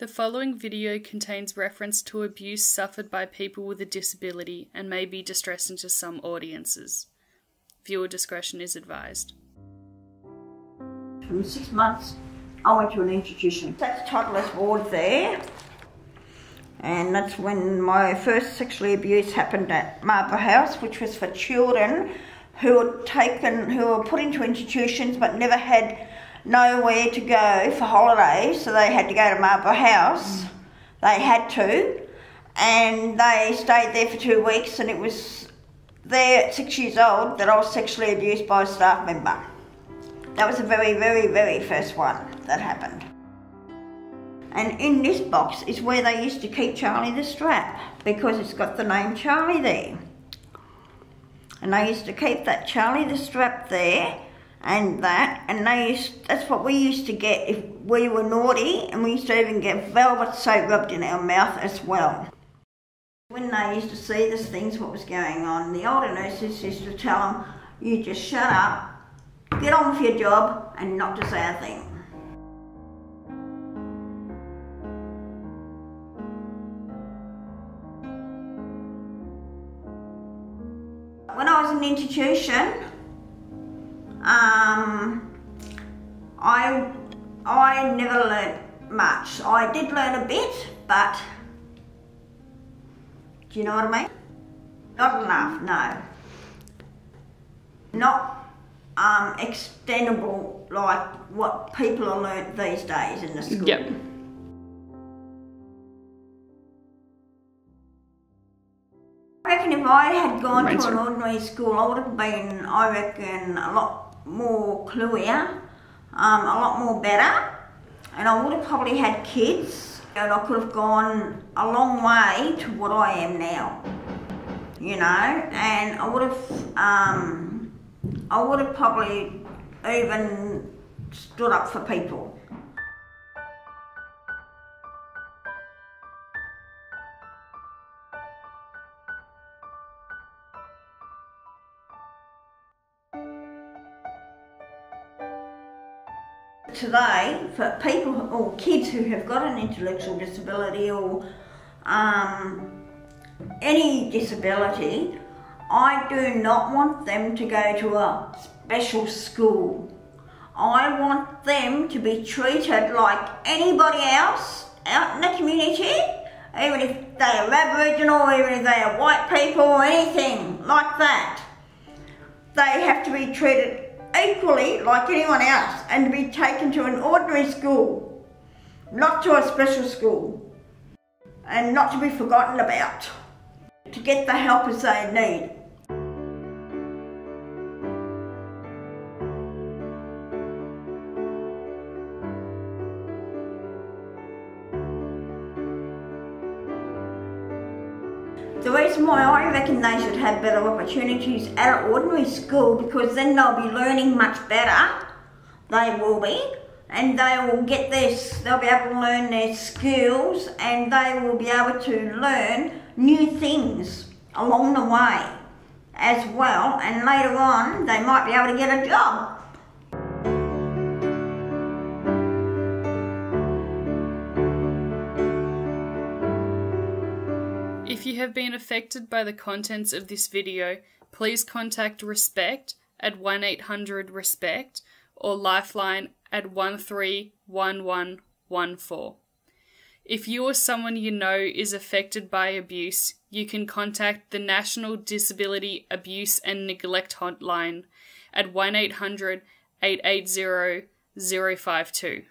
The following video contains reference to abuse suffered by people with a disability and may be distressing to some audiences. Viewer discretion is advised. From 6 months, I went to an institution. That's toddler's ward there. And that's when my first sexual abuse happened at Marlborough House, which was for children who were put into institutions but never had nowhere to go for holidays, so they had to go to Marlborough House. They had to, and they stayed there for 2 weeks, and it was there at 6 years old that I was sexually abused by a staff member. That was the very, very, very first one that happened. And in this box is where they used to keep Charlie the Strap, because it's got the name Charlie there. And they used to keep that Charlie the Strap there, and that's what we used to get if we were naughty, and we used to even get velvet soap rubbed in our mouth as well. When they used to see these things, what was going on, the older nurses used to tell them, you just shut up, get on with your job, and not to say a thing. When I was in the institution, I never learnt much. I did learn a bit, but do you know what I mean? Not enough, no. Not extendable like what people are learnt these days in the school. Yep. I reckon if I had gone to an ordinary school, I would have been, I reckon, a lot more cluier, a lot more better, and I would have probably had kids, and I could have gone a long way to what I am now, you know, and I would have probably even stood up for people. Today, for people or kids who have got an intellectual disability or any disability, I do not want them to go to a special school. I want them to be treated like anybody else out in the community, even if they are Aboriginal, even if they are white people or anything like that. They have to be treated equally like anyone else, and to be taken to an ordinary school, not to a special school, and not to be forgotten about, to get the help as they need. The reason why I reckon they should have better opportunities at an ordinary school, because then they'll be learning much better, they will be, and they will get they'll be able to learn their skills, and they will be able to learn new things along the way as well, and later on they might be able to get a job. If you have been affected by the contents of this video, please contact Respect at 1800-RESPECT or Lifeline at 131114. If you or someone you know is affected by abuse, you can contact the National Disability Abuse and Neglect Hotline at 1800-880-052.